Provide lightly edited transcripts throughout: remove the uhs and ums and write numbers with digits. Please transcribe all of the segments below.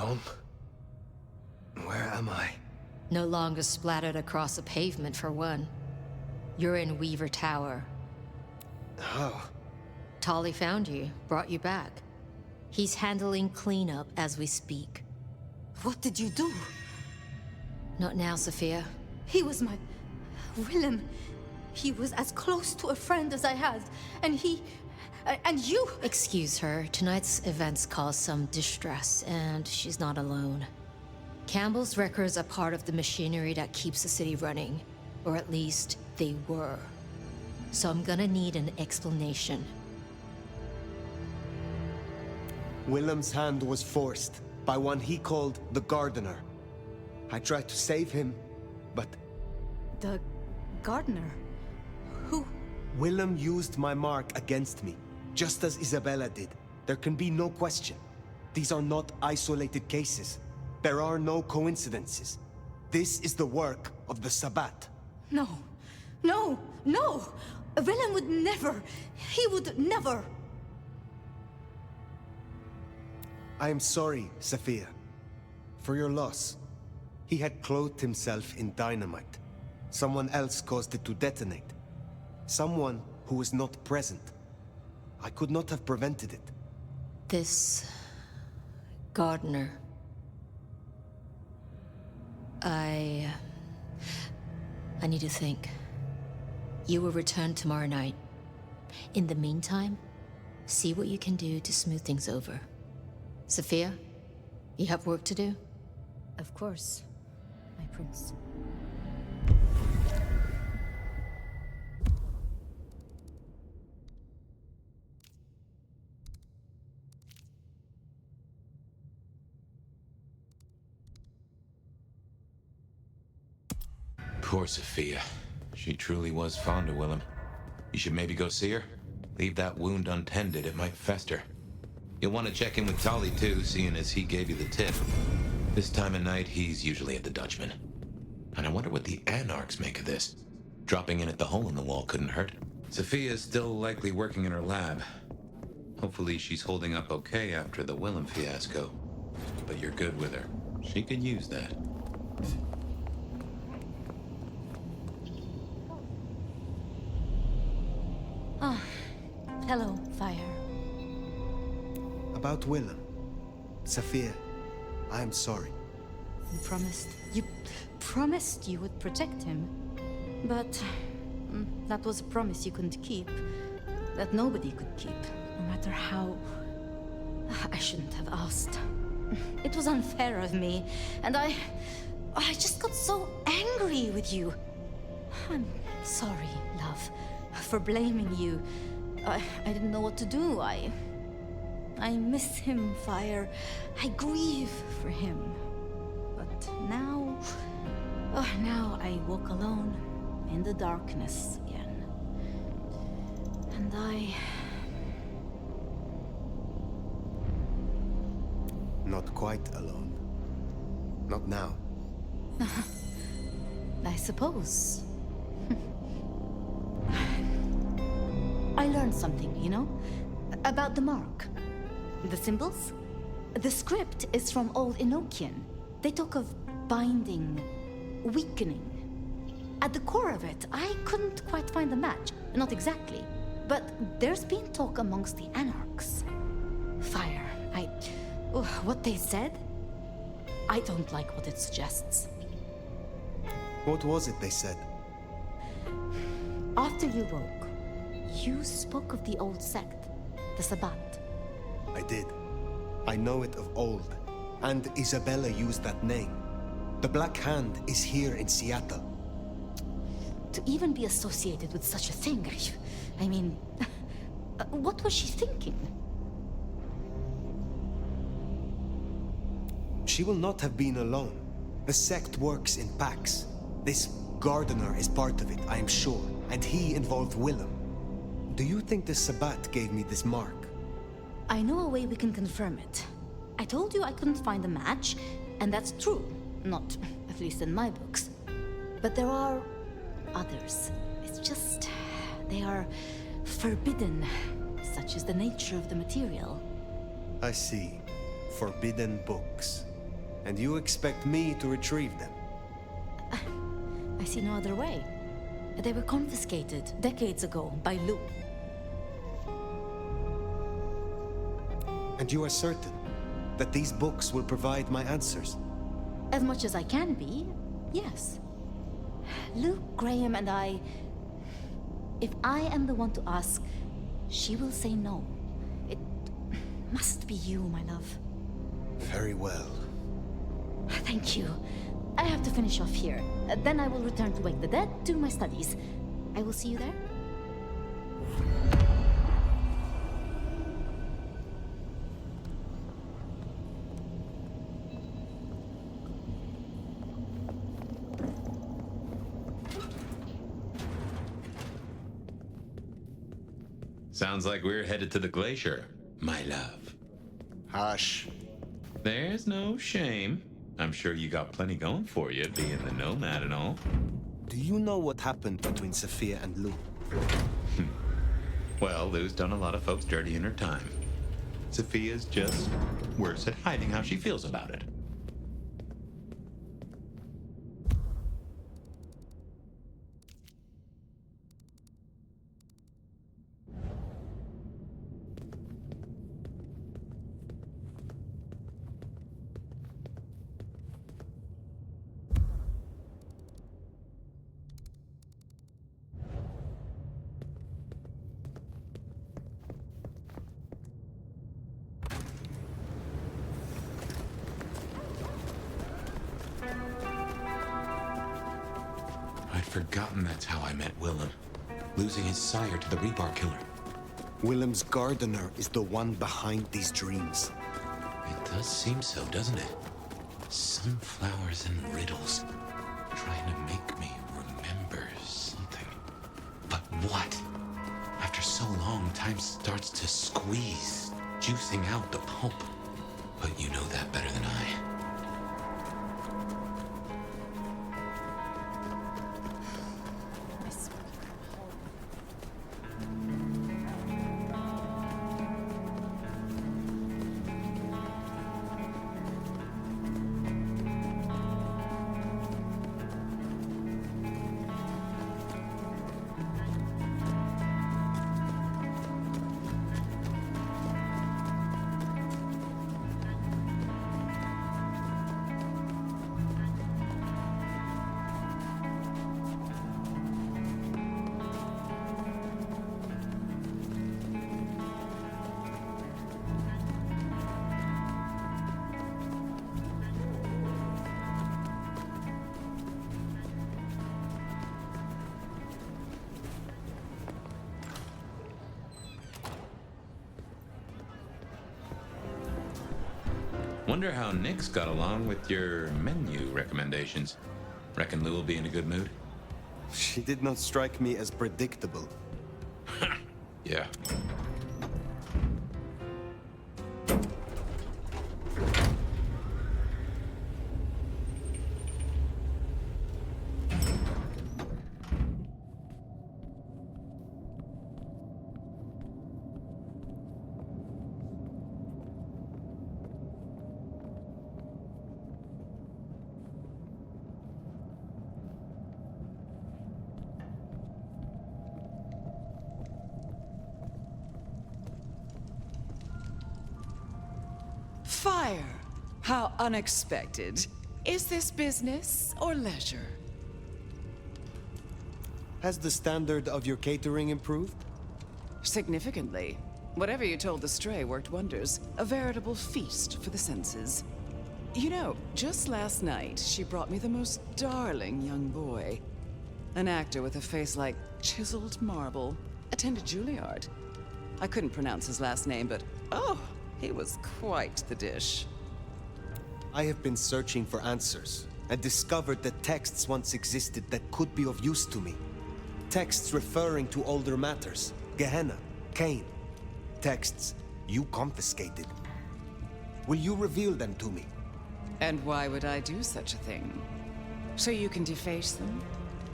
Home? Where am I? No longer splattered across a pavement, for one. You're in Weaver Tower. Oh. Tolly found you, brought you back. He's handling cleanup as we speak. What did you do? Not now, Safia. He was my... Willem. He was as close to a friend as I had. And he... and you... Excuse her. Tonight's events caused some distress, and she's not alone. Campbell's records are part of the machinery that keeps the city running. Or at least, they were. So I'm gonna need an explanation. Willem's hand was forced by one he called the Gardener. I tried to save him, but... The... gardener? Who? Willem used my mark against me, just as Isabella did. There can be no question. These are not isolated cases. There are no coincidences. This is the work of the Sabbat. No. No! No! Willem would never... He would never... I am sorry, Safia, for your loss. He had clothed himself in dynamite. Someone else caused it to detonate. Someone who was not present. I could not have prevented it. This... gardener... I need to think. You will return tomorrow night. In the meantime, see what you can do to smooth things over. Safia, you have work to do? Of course, my prince. Poor Safia. She truly was fond of Willem. You should maybe go see her. Leave that wound untended, it might fester. You'll want to check in with Tolly too, seeing as he gave you the tip. This time of night, he's usually at the Dutchman. And I wonder what the anarchs make of this. Dropping in at the hole in the wall couldn't hurt. Safia's still likely working in her lab. Hopefully she's holding up okay after the Willem fiasco. But you're good with her. She could use that. Ah, hello, Fire. About Willem. Safia, I am sorry. You promised you would protect him. But that was a promise you couldn't keep. That nobody could keep, no matter how... I shouldn't have asked. It was unfair of me, and I just got so angry with you. I'm sorry, love, for blaming you. I didn't know what to do. I miss him, Fire. I grieve for him. But now... now I walk alone in the darkness again. And Not quite alone. Not now. I suppose. I learned something, you know? About the mark. The symbols? The script is from Old Enochian. They talk of binding, weakening. At the core of it, I couldn't quite find the match. Not exactly. But there's been talk amongst the anarchs. Fire. What they said? I don't like what it suggests. What was it they said? After you woke, you spoke of the old sect, the Sabbat. I did. I know it of old. And Isabella used that name. The Black Hand is here in Seattle. To even be associated with such a thing, I mean... what was she thinking? She will not have been alone. The sect works in packs. This gardener is part of it, I am sure. And he involved Willem. Do you think the Sabbat gave me this mark? I know a way we can confirm it. I told you I couldn't find a match, and that's true. Not, at least in my books. But there are others. It's just... they are forbidden. Such is the nature of the material. I see. Forbidden books. And you expect me to retrieve them? I see no other way. They were confiscated decades ago by Lu. And you are certain that these books will provide my answers? As much as I can be, yes. Luke, Graham, and I... If I am the one to ask, she will say no. It must be you, my love. Very well. Thank you. I have to finish off here. Then I will return to Wake the Dead, do my studies. I will see you there. Sounds like we're headed to the glacier, my love. Hush. There's no shame. I'm sure you got plenty going for you, being the nomad and all. Do you know what happened between Safia and Lu? Well, Lou's done a lot of folks dirty in her time. Safia's just worse at hiding how she feels about it. I'd forgotten that's how I met Willem. Losing his sire to the rebar killer. Willem's gardener is the one behind these dreams. It does seem so, doesn't it? Sunflowers and riddles. Trying to make me remember something. But what? After so long, time starts to squeeze, juicing out the pulp. But you know that better than I. Wonder how Nick's got along with your menu recommendations. Reckon Lou will be in a good mood? She did not strike me as predictable. Yeah. Fire! How unexpected. Is this business or leisure? Has the standard of your catering improved? Significantly. Whatever you told the stray worked wonders. A veritable feast for the senses. You know, just last night, she brought me the most darling young boy. An actor with a face like chiseled marble. Attended Juilliard. I couldn't pronounce his last name, but oh, he was quite the dish. I have been searching for answers and discovered that texts once existed that could be of use to me. Texts referring to older matters. Gehenna, Cain. Texts you confiscated. Will you reveal them to me? And why would I do such a thing? So you can deface them?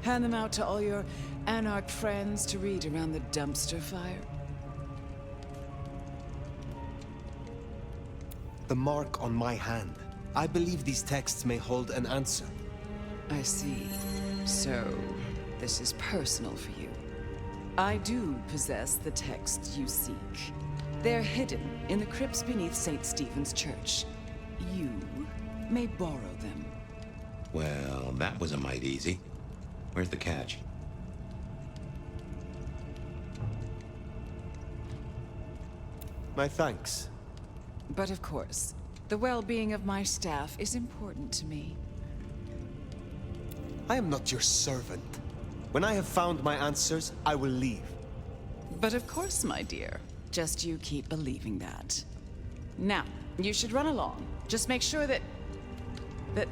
Hand them out to all your anarch friends to read around the dumpster fire? The mark on my hand. I believe these texts may hold an answer. I see. So, this is personal for you. I do possess the texts you seek. They're hidden in the crypts beneath St. Stephen's Church. You may borrow them. Well, that was a mite easy. Where's the catch? My thanks. But of course, the well-being of my staff is important to me. I am not your servant. When I have found my answers, I will leave. But of course, my dear. Just you keep believing that. Now, you should run along. Just make sure that... The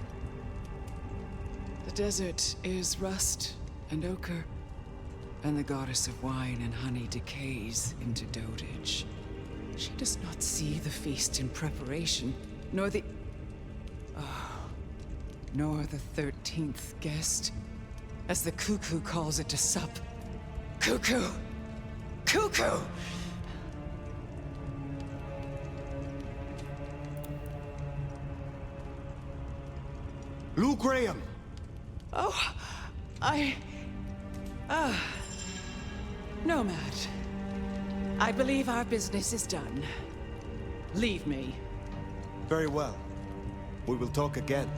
desert is rust and ochre, and the goddess of wine and honey decays into dotage. She does not see the feast in preparation, nor the 13th guest, as the cuckoo calls it to sup. Cuckoo! Cuckoo! Lou Graham! Oh, Nomad. I believe our business is done. Leave me. Very well. We will talk again.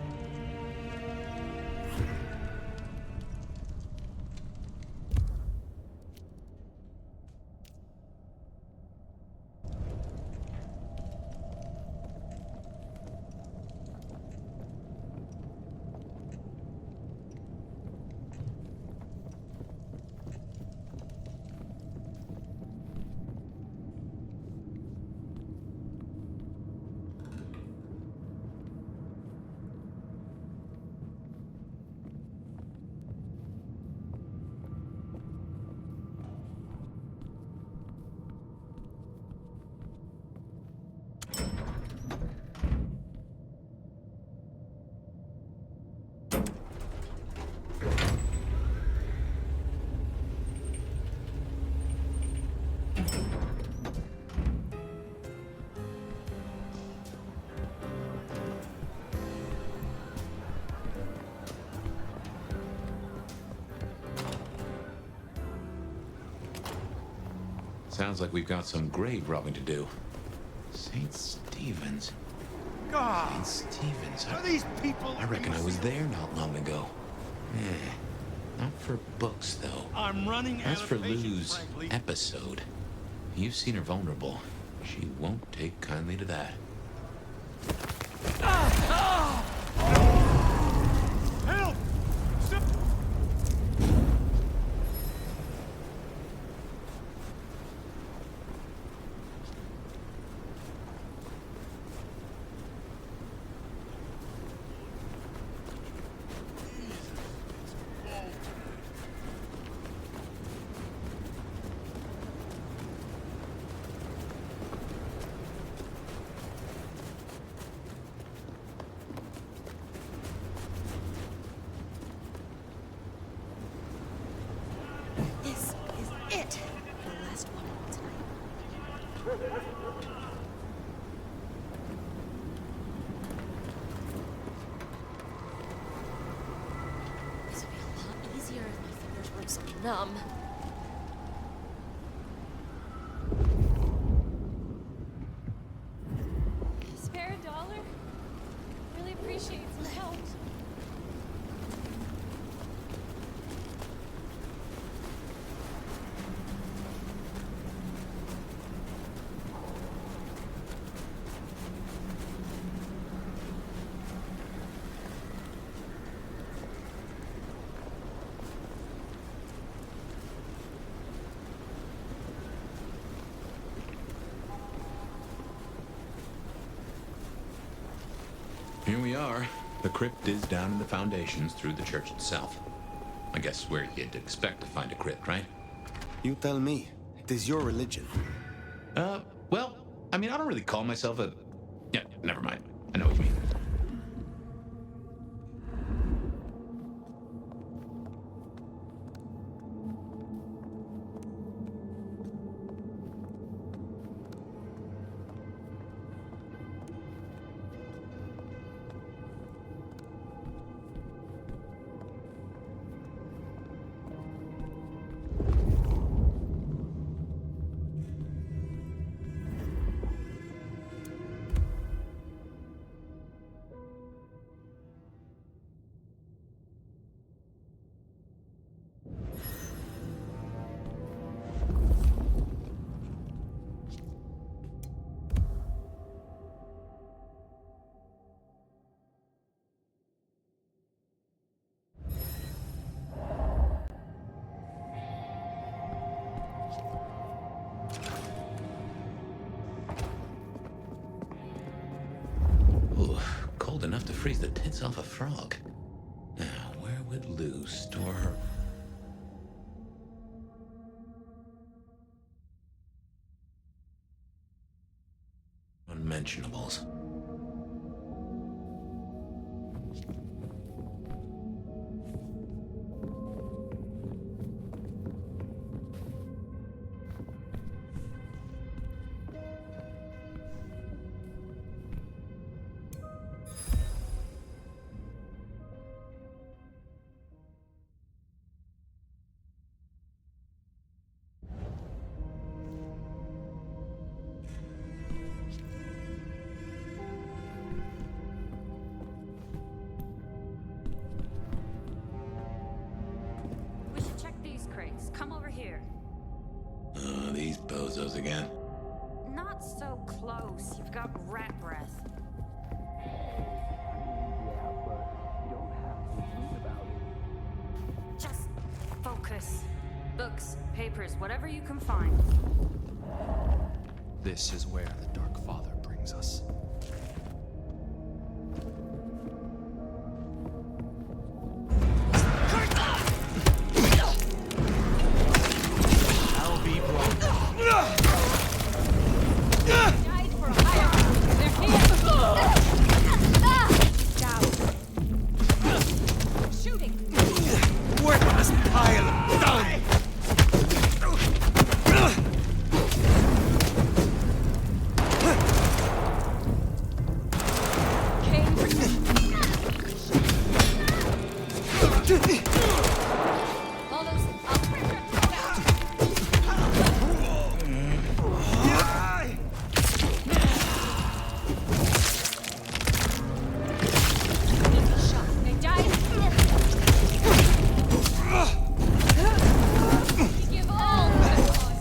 Sounds like we've got some grave robbing to do. St. Stephen's. God! St. Stephen's. Are these people? I reckon I was there not long ago. Not for books, though. I'm running out As of for patience, Lou's frankly. episode, you've seen her vulnerable. She won't take kindly to that. Help! Stop! This is it. The last one tonight. This would be a lot easier if my fingers weren't so numb. Spare a dollar? Really appreciate some help. Here we are. The crypt is down in the foundations through the church itself. I guess where you'd expect to find a crypt, right? You tell me. It is your religion. Well, I mean, I don't really call myself a... Yeah, never mind. I know what you mean. Ooh, cold enough to freeze the tits off a frog. Now, where would Lou store her? Unmentionables. We should check these crates. Come over here. Oh, these bozos again. Not so close. You've got rat breath. Just focus. Books, papers, whatever you can find. This is where the Dark Father brings us. I'll be broke. Died for a higher. They're here. Down. Shooting. Worthless pile of dung! All those. I'll pressure down. Easy shot. They died. You give all for the cause.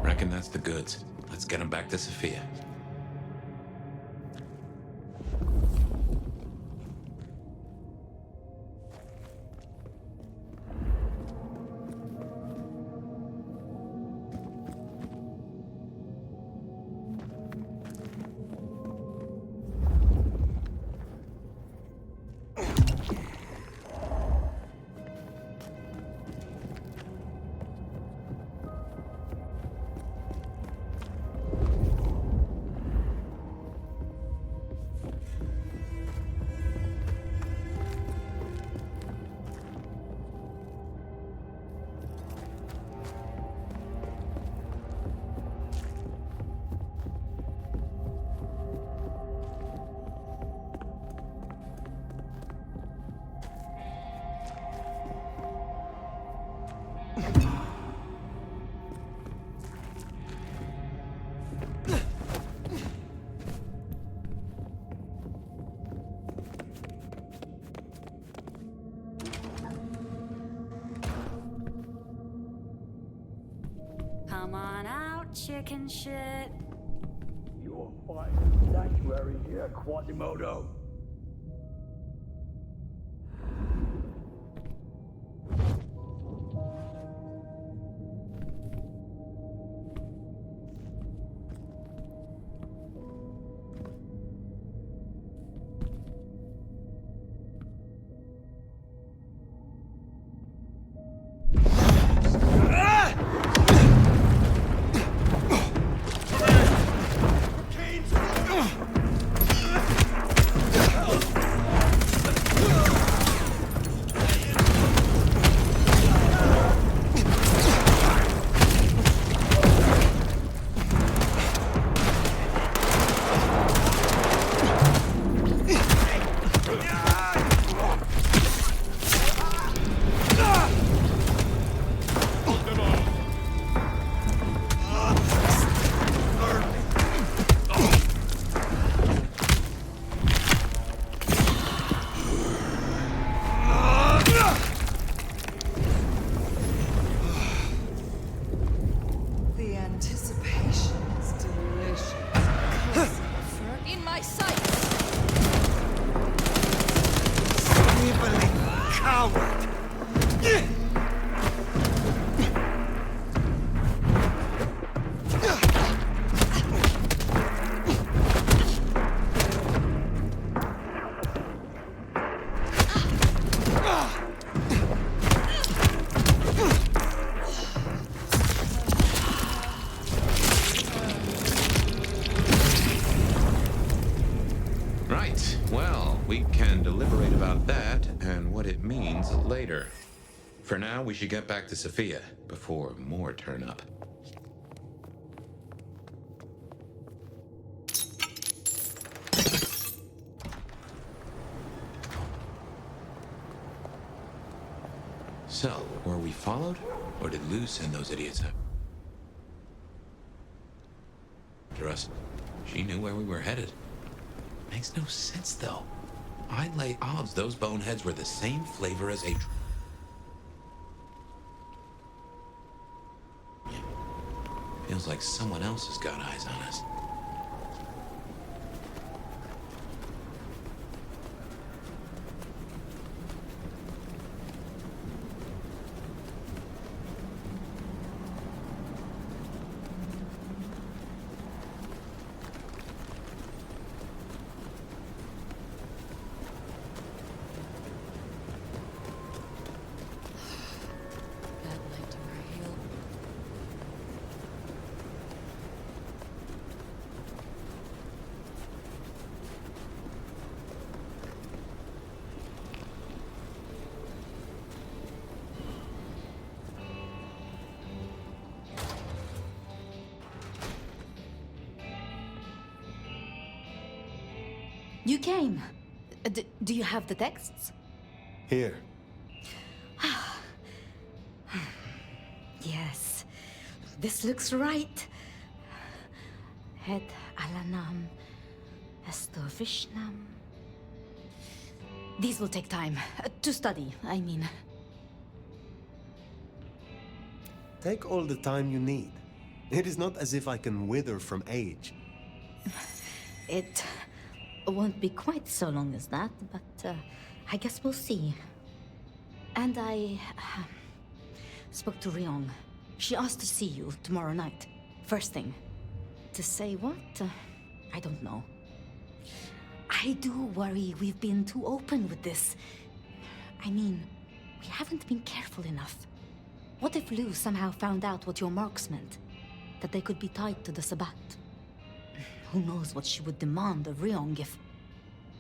Reckon that's the goods. Let's get them back to Safia. Come on out, chicken shit. You're finding sanctuary here, Quasimodo. Sure. For now, we should get back to Safia before more turn up. So, were we followed? Or did Lou send those idiots after us? She knew where we were headed. Makes no sense, though. I'd lay odds those boneheads were the same flavor as a... Feels like someone else has got eyes on us. You came. Do you have the texts? Here. Yes. This looks right. Het alanam estovishnam. These will take time. To study, I mean. Take all the time you need. It is not as if I can wither from age. It won't be quite so long as that, but I guess we'll see. And I spoke to Ryong. She asked to see you tomorrow night. First thing. To say what? I don't know. I do worry we've been too open with this. I mean, we haven't been careful enough. What if Lou somehow found out what your marks meant? That they could be tied to the Sabbat? Who knows what she would demand of Ryong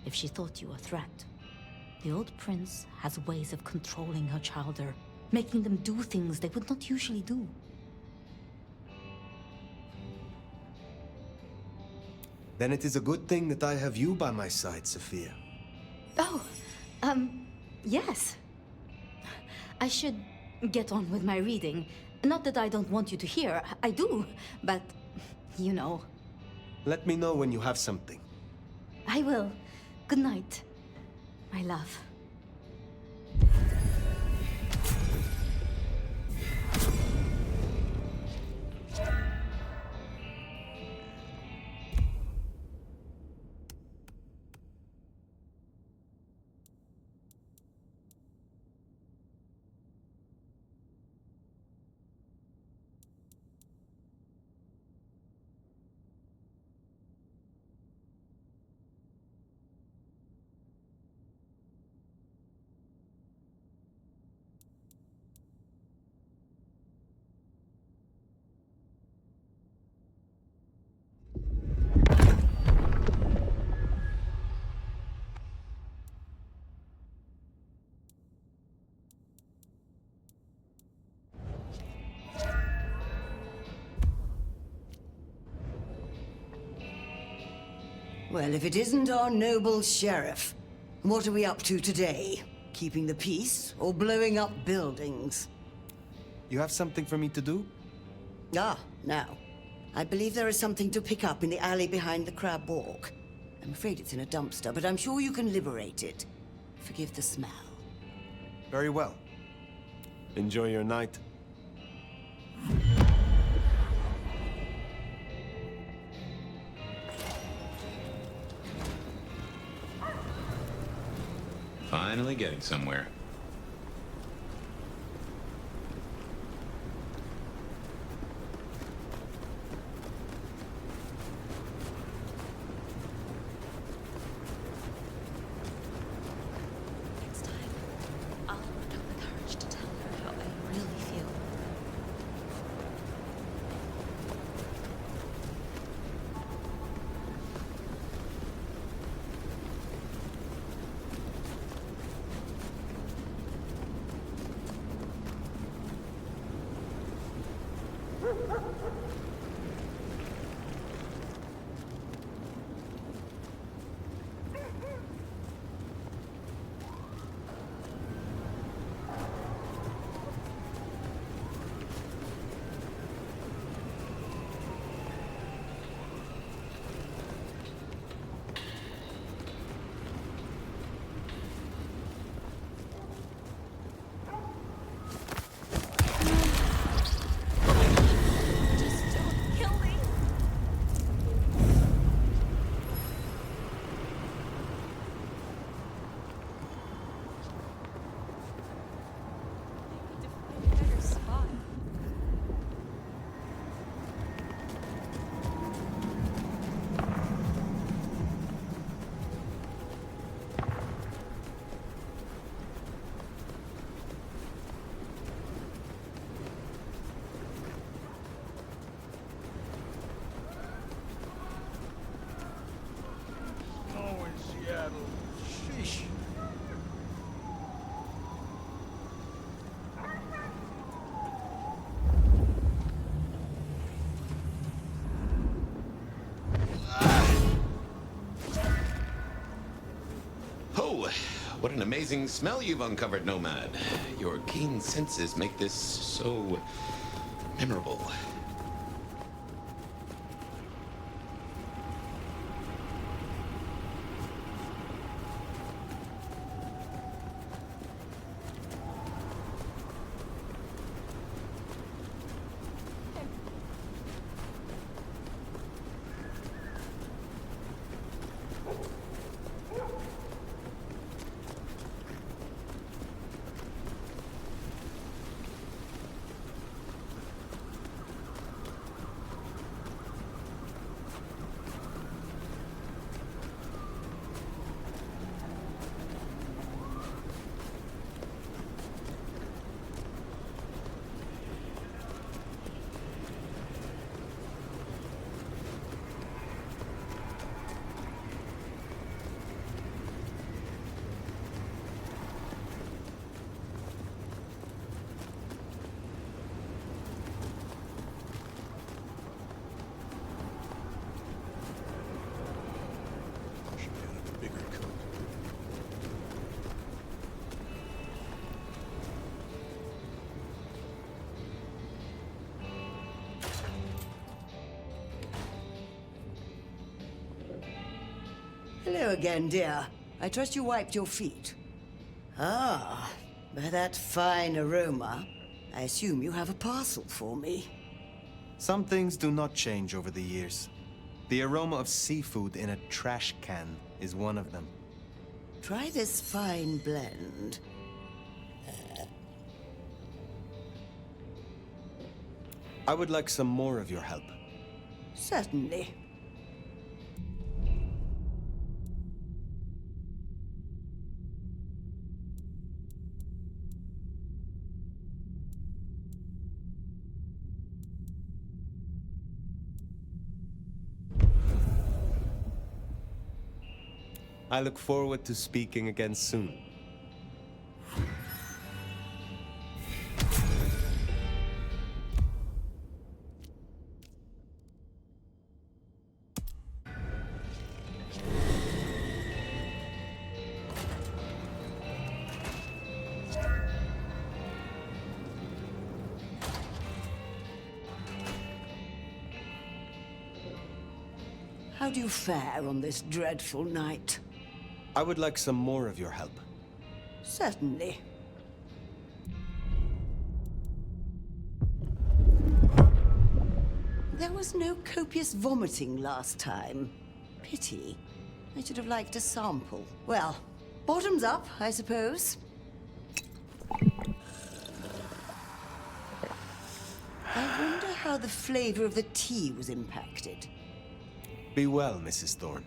if she thought you a threat. The old prince has ways of controlling her chowder, making them do things they would not usually do. Then it is a good thing that I have you by my side, Safia. Oh, yes. I should get on with my reading. Not that I don't want you to hear, I do, but, you know. Let me know when you have something. I will. Good night, my love. Well, if it isn't our noble sheriff, what are we up to today? Keeping the peace or blowing up buildings? You have something for me to do? Ah, now. I believe there is something to pick up in the alley behind the crab walk. I'm afraid it's in a dumpster, but I'm sure you can liberate it. Forgive the smell. Very well. Enjoy your night. Finally getting somewhere. Next time, I'll work up the courage to tell her how I really feel. What an amazing smell you've uncovered, Nomad. Your keen senses make this so memorable. Hello again, dear. I trust you wiped your feet. Ah, by that fine aroma, I assume you have a parcel for me. Some things do not change over the years. The aroma of seafood in a trash can is one of them. Try this fine blend. I would like some more of your help. Certainly. I look forward to speaking again soon. How do you fare on this dreadful night? I would like some more of your help. Certainly. There was no copious vomiting last time. Pity. I should have liked a sample. Well, bottoms up, I suppose. I wonder how the flavor of the tea was impacted. Be well, Mrs. Thorn.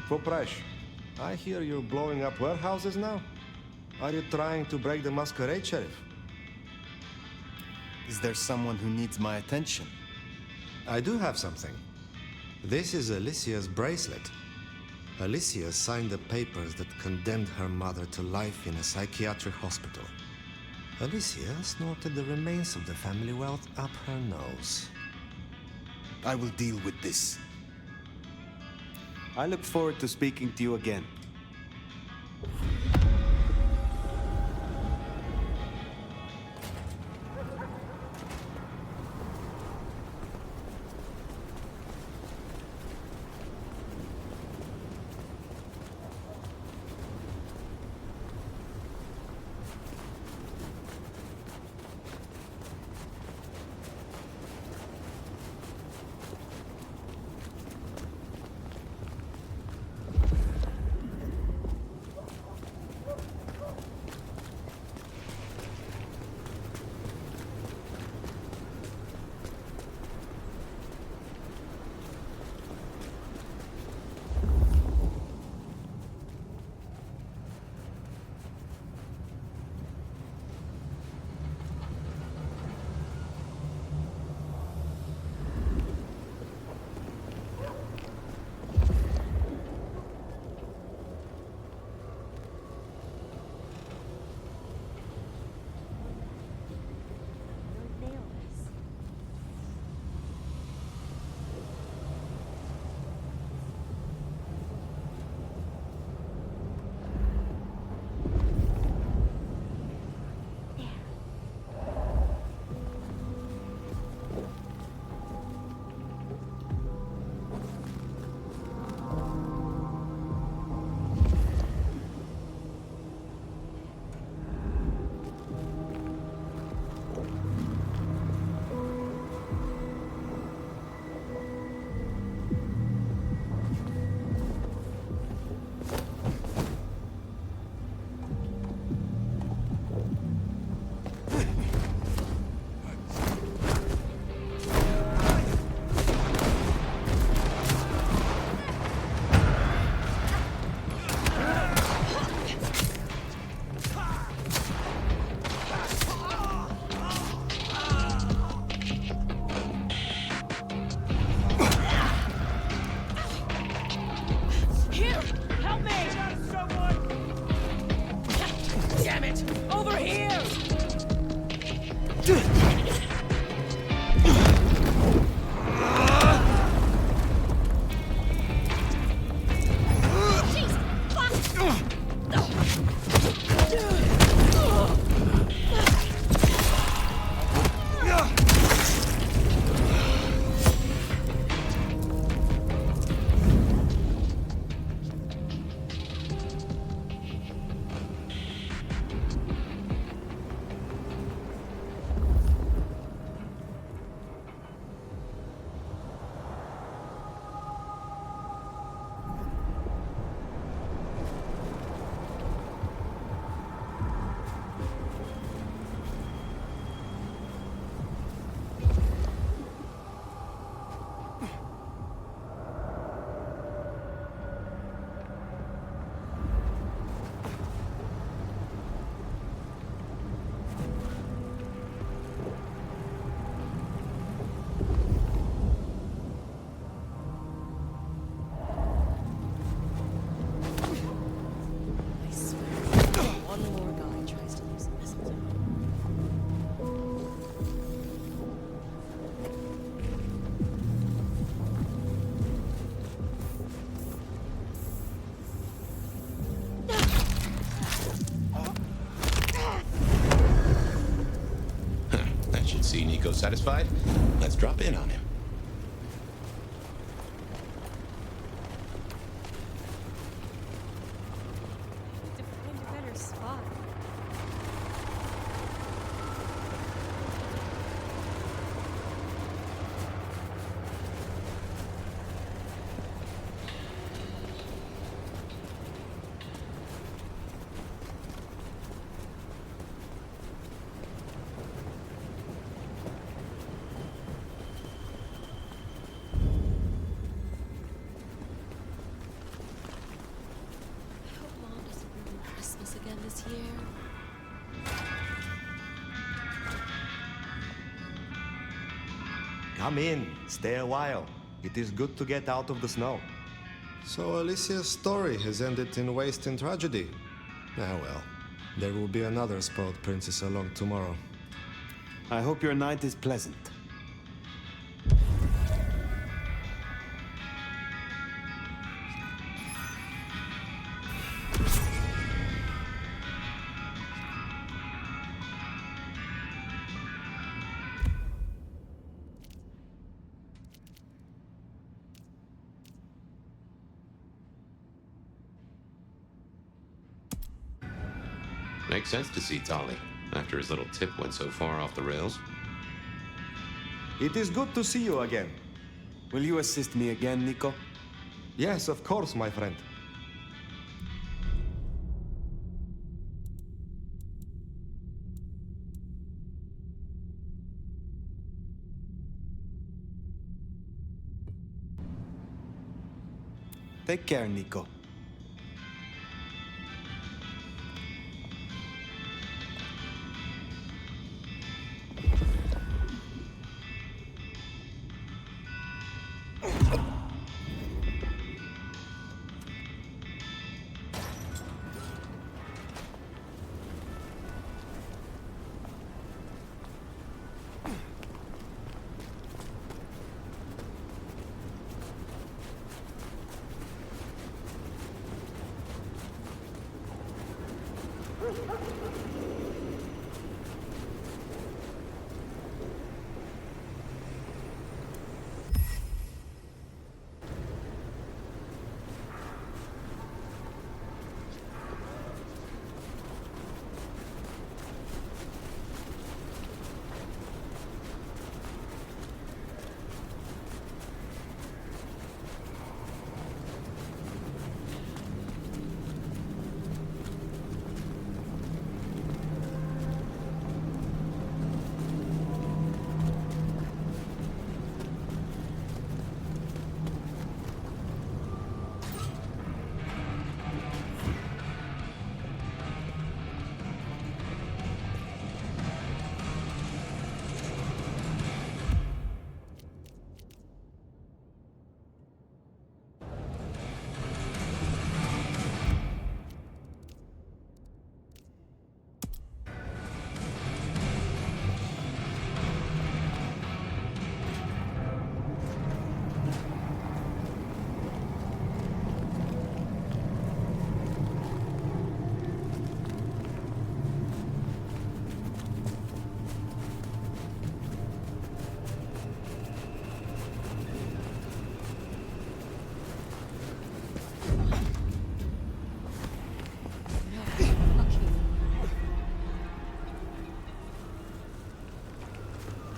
Popresh, I hear you're blowing up warehouses now? Are you trying to break the Masquerade, Sheriff? Is there someone who needs my attention? I do have something. This is Alicia's bracelet. Alicia signed the papers that condemned her mother to life in a psychiatric hospital. Alicia snorted the remains of the family wealth up her nose. I will deal with this. I look forward to speaking to you again. See Niko satisfied? Let's drop in on him. To find a better spot. Come in, stay a while. It is good to get out of the snow. So Alicia's story has ended in waste and tragedy. Ah well, there will be another spoiled princess along tomorrow. I hope your night is pleasant. Makes sense to see Tolly, after his little tip went so far off the rails. It is good to see you again. Will you assist me again, Niko? Yes, of course, my friend. Take care, Niko.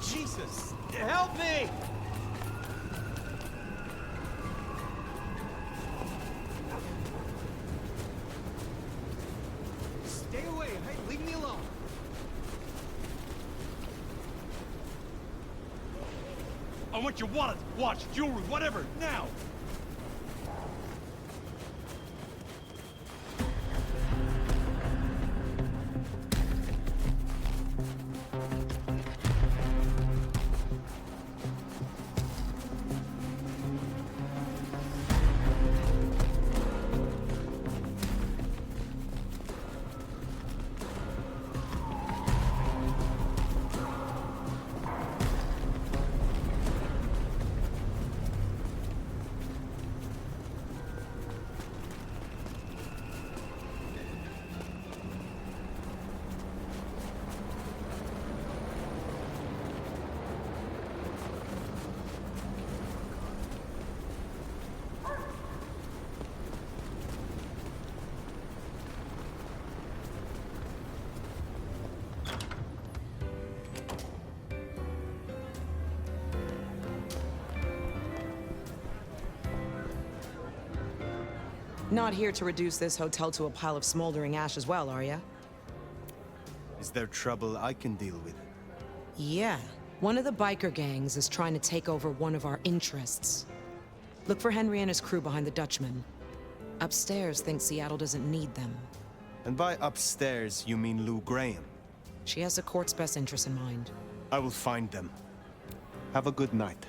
Jesus! Help me! Stay away! Hey, leave me alone! I want your wallet, watch, jewelry, whatever, now! Not here to reduce this hotel to a pile of smoldering ash as well, are ya? Is there trouble I can deal with? Yeah. One of the biker gangs is trying to take over one of our interests. Look for Henry and his crew behind the Dutchman. Upstairs thinks Seattle doesn't need them. And by upstairs, you mean Lou Graham? She has the court's best interest in mind. I will find them. Have a good night.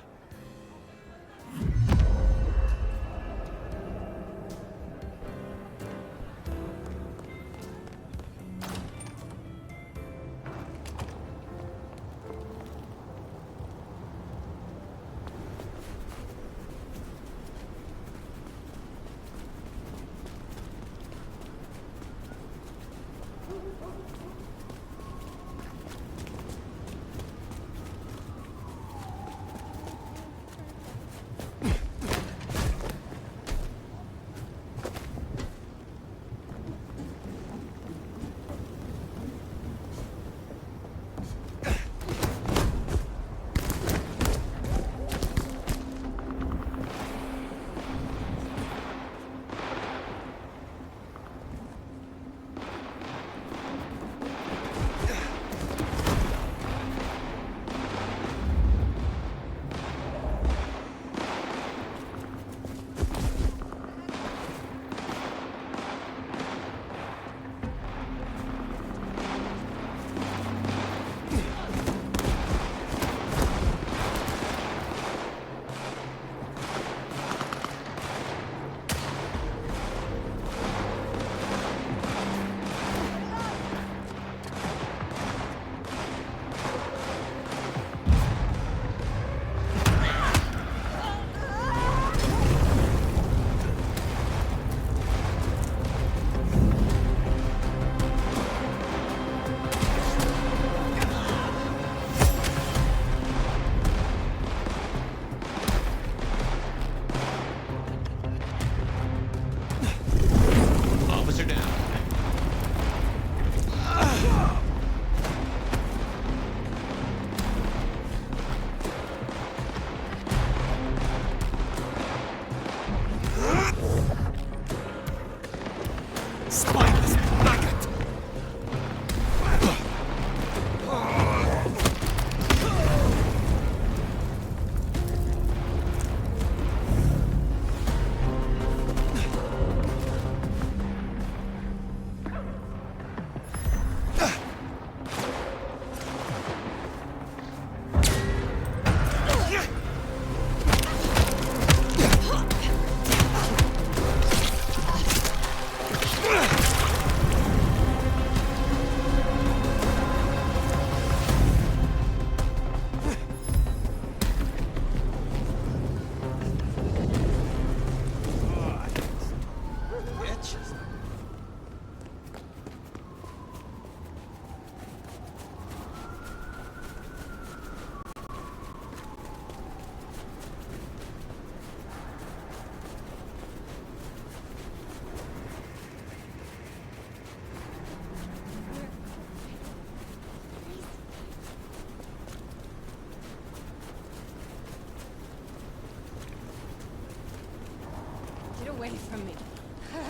Away from me.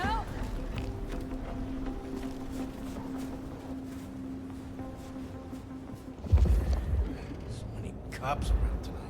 Help! So many cops around tonight.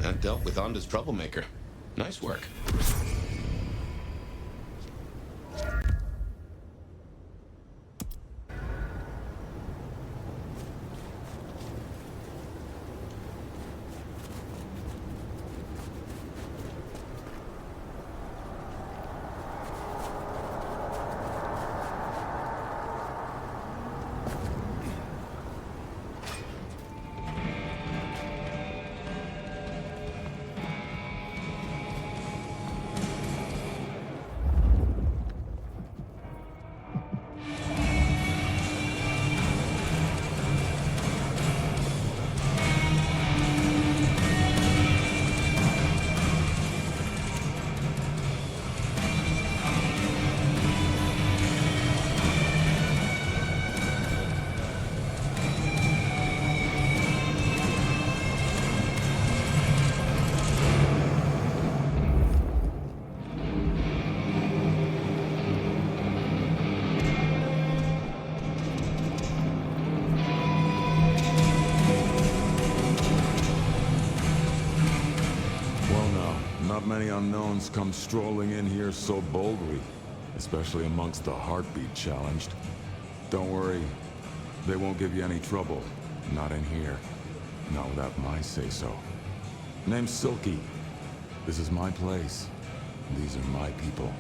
That dealt with Onda's troublemaker. Nice work. Many unknowns come strolling in here so boldly, especially amongst the heartbeat challenged. Don't worry, they won't give you any trouble. Not in here. Not without my say-so. Name's Silky. This is my place. These are my people.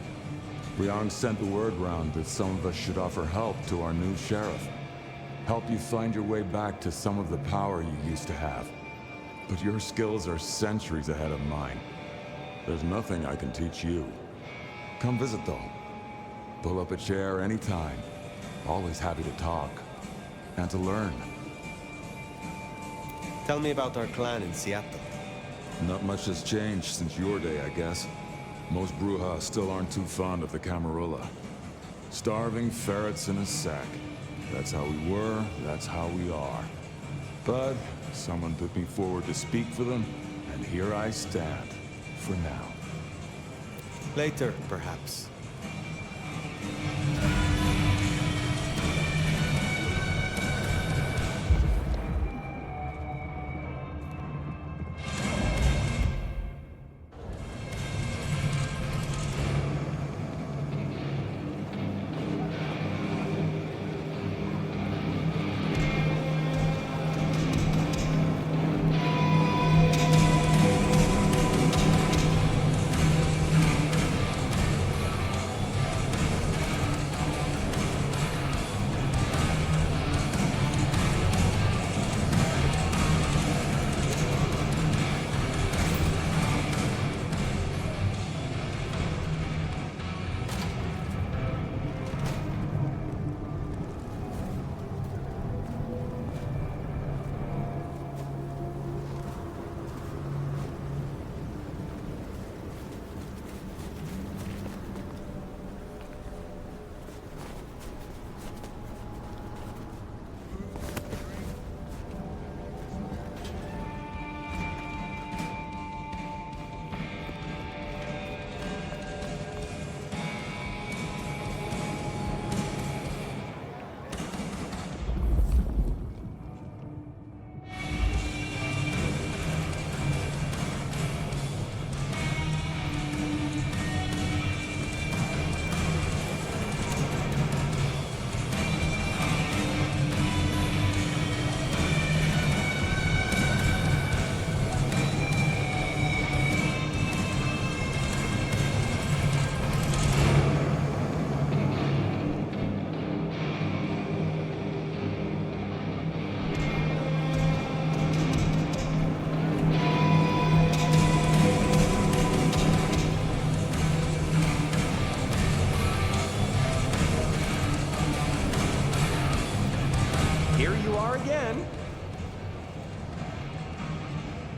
Briang sent the word round that some of us should offer help to our new sheriff. Help you find your way back to some of the power you used to have. But your skills are centuries ahead of mine. There's nothing I can teach you. Come visit, though. Pull up a chair anytime. Always happy to talk. And to learn. Tell me about our clan in Seattle. Not much has changed since your day, I guess. Most Bruja still aren't too fond of the Camarilla. Starving ferrets in a sack. That's how we were, that's how we are. But someone put me forward to speak for them, and here I stand. For now. Later, perhaps.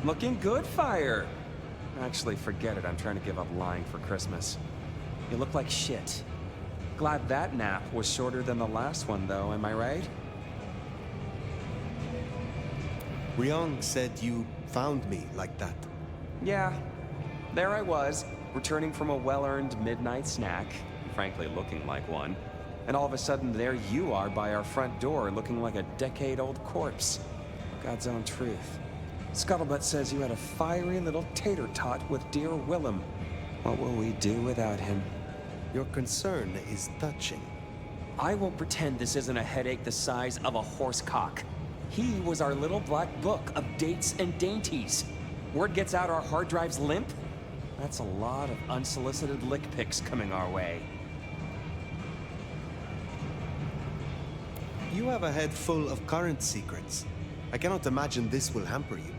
Looking good, Fire. Actually, forget it. I'm trying to give up lying for Christmas. You look like shit. Glad that nap was shorter than the last one, though, am I right? Briang said you found me like that. Yeah. There I was, returning from a well-earned midnight snack, frankly looking like one. And all of a sudden, there you are by our front door, looking like a decade-old corpse. God's own truth. Scuttlebutt says you had a fiery little tater-tot with dear Willem. What will we do without him? Your concern is touching. I won't pretend this isn't a headache the size of a horse cock. He was our little black book of dates and dainties. Word gets out our hard drive's limp? That's a lot of unsolicited lick pics coming our way. You have a head full of current secrets. I cannot imagine this will hamper you.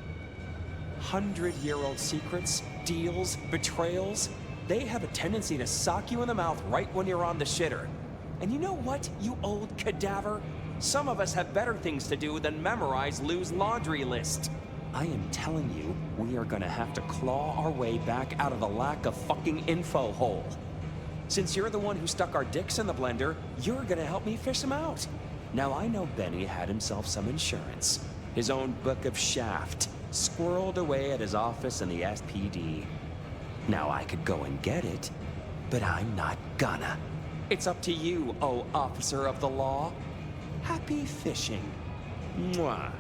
100-year-old secrets, deals, betrayals, they have a tendency to sock you in the mouth right when you're on the shitter. And you know what, you old cadaver? Some of us have better things to do than memorize Lou's laundry list. I am telling you, we are gonna have to claw our way back out of the lack of fucking info hole. Since you're the one who stuck our dicks in the blender, you're gonna help me fish them out. Now I know Benny had himself some insurance. His own book of shaft, squirreled away at his office in the SPD. Now I could go and get it, but I'm not gonna. It's up to you, oh officer of the law. Happy fishing. Mwah.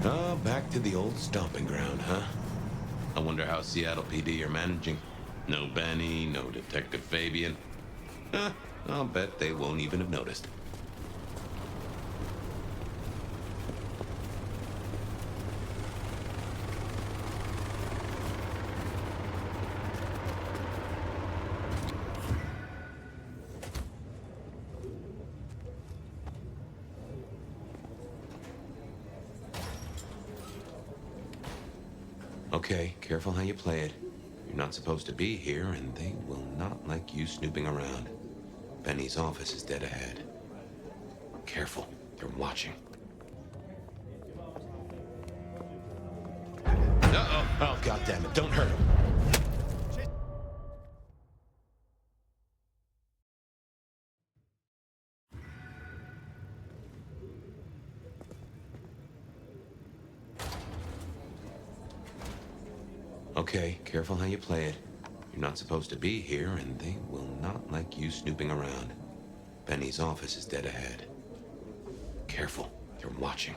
Oh, back to the old stomping ground, huh? I wonder how Seattle PD are managing. No Benny, no Detective Fabian. I'll bet they won't even have noticed. Okay, careful how you play it. You're not supposed to be here, and they will not like you snooping around. Benny's office is dead ahead. Careful, they're watching. Uh-oh! Oh, goddammit, don't hurt him! Okay, careful how you play it. You're not supposed to be here, and they will not like you snooping around. Benny's office is dead ahead. Careful, they're watching.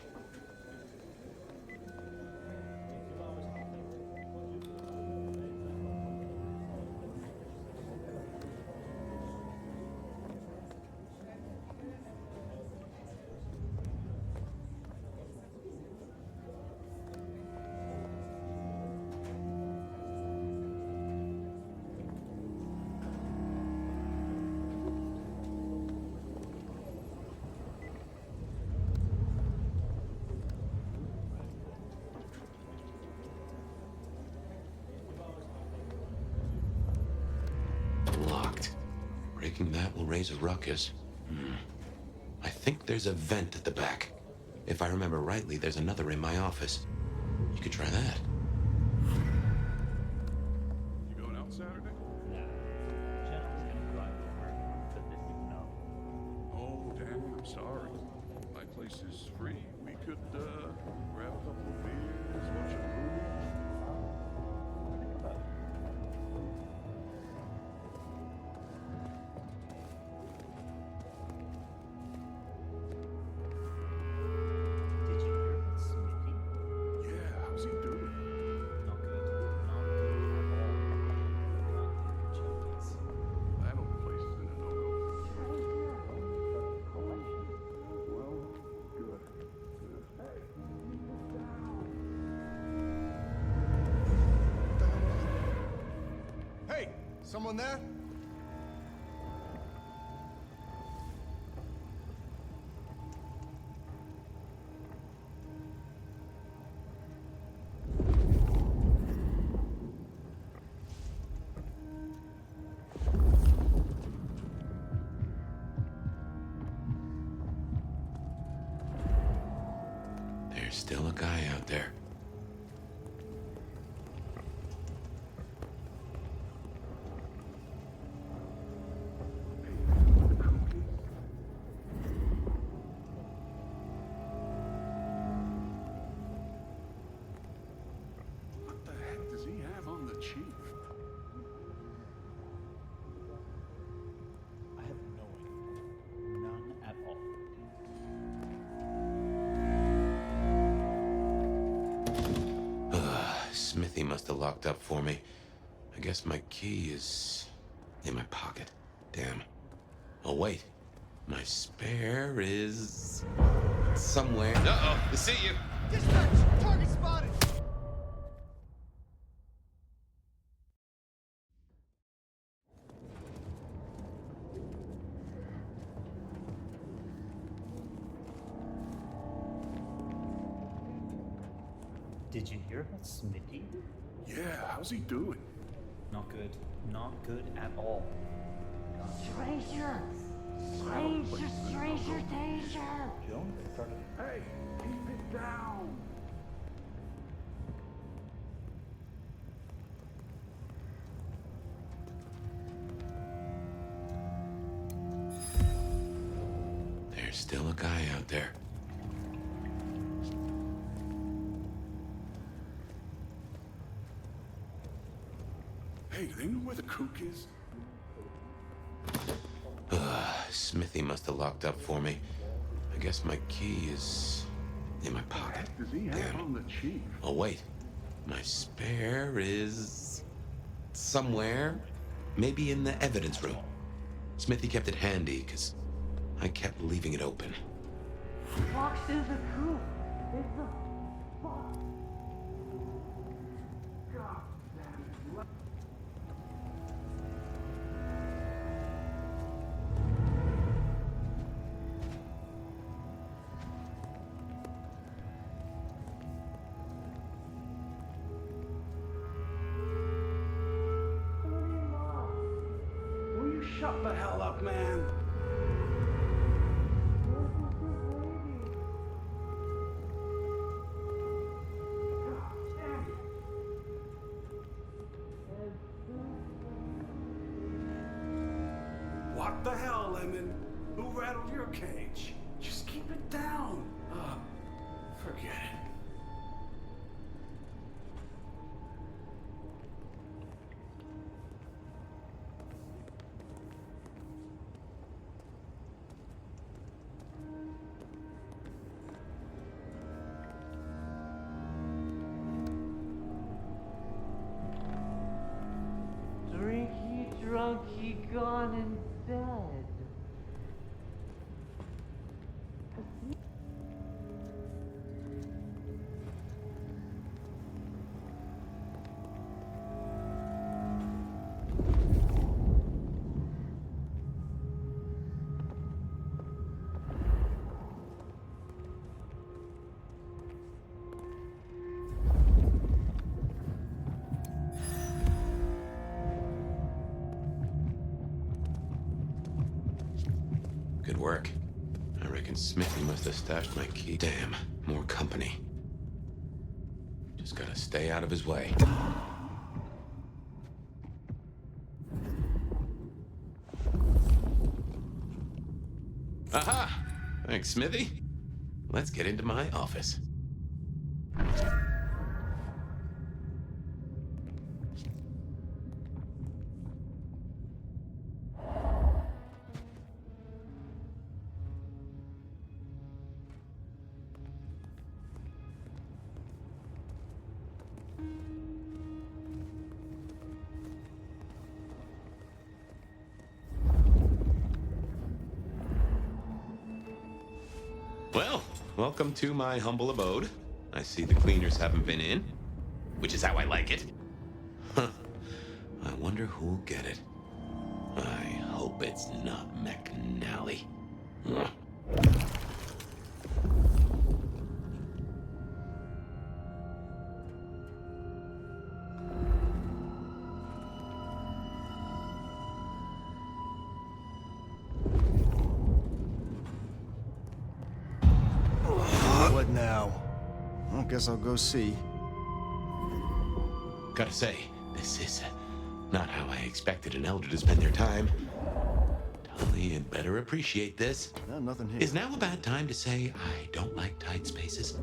Locked. Breaking that will raise a ruckus. I think there's a vent at the back. If I remember rightly, there's another in my office. You could try that. You going out Saturday? Oh, damn, I'm sorry. My place is free. We could, grab a couple of beers, watch a movie. How's he doing? That old place is in a no-go. Well, good. Hey, someone there? There's still a guy out there. have locked up for me. I guess my key is in my pocket. Damn. Oh, wait. My spare is somewhere. Uh-oh, I see you. Dispatch! Target spotted! Did you hear about Smitty? Yeah, how's he doing? Not good. Not good at all. Stranger! Stranger danger! Joan started. Hey, keep it down! There's still a guy out there. Hey, do they know where the kook is? Smithy must have locked up for me. I guess my key is in my pocket. Does he have on the chief? Oh, wait. My spare is somewhere. Maybe in the evidence room. Smithy kept it handy, because I kept leaving it open. Fox is the coop! It's the fox! God damn it. Will you shut the hell up, man? What the hell, Lemon? Who rattled your cage? Just keep it down. Forget it. Drinky, drunky, gone and dead. Good work. I reckon Smithy must have stashed my key. Damn, more company. Just gotta stay out of his way. Aha! Thanks, Smithy. Let's get into my office. Well, welcome to my humble abode. I see the cleaners haven't been in, which is how I like it. Huh. I wonder who'll get it. I hope it's not McNally. Ugh. What now? I guess I'll go see. Gotta say, this is not how I expected an elder to spend their time. Tolly had better appreciate this. No, nothing here. Is now a bad time to say I don't like tight spaces?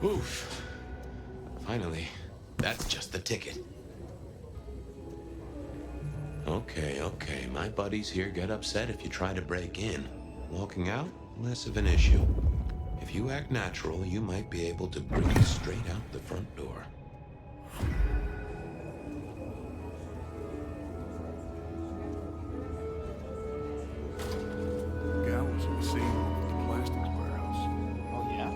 Oof. Finally. That's just the ticket. Okay. My buddies here get upset if you try to break in. Walking out, less of an issue. If you act natural, you might be able to breathe straight out the front door. Gal was in the same room with the plastics warehouse. Oh, yeah?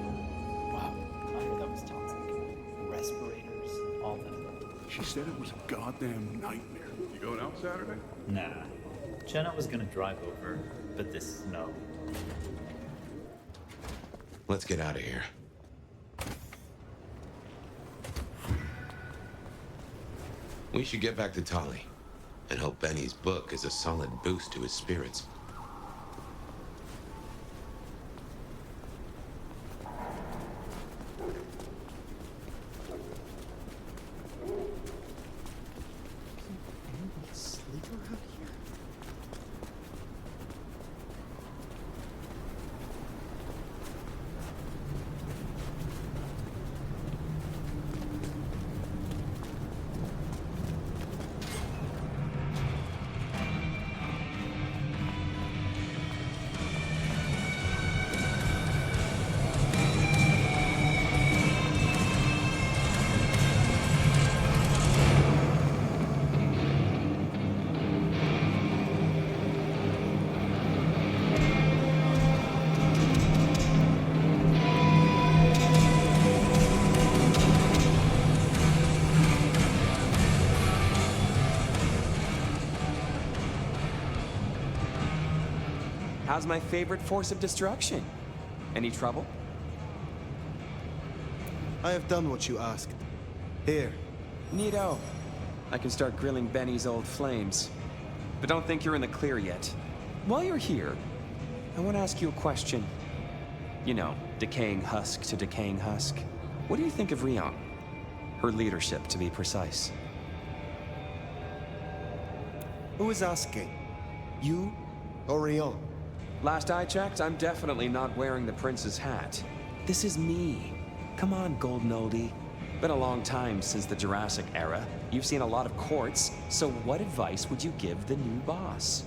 Wow. I heard that was toxic. Respirators, all that. She said it was a goddamn nightmare. You going out Saturday? Nah. Jenna was gonna drive over, but this snow. Let's get out of here. We should get back to Tolly and hope Benny's book is a solid boost to his spirits. How's my favorite force of destruction? Any trouble? I have done what you asked. Here. Neato. I can start grilling Benny's old flames. But don't think you're in the clear yet. While you're here, I want to ask you a question. You know, decaying husk to decaying husk. What do you think of Rion? Her leadership, to be precise. Who is asking? You or Rion? Last I checked, I'm definitely not wearing the prince's hat. This is me. Come on, golden oldie. Been a long time since the Jurassic era. You've seen a lot of courts, so what advice would you give the new boss?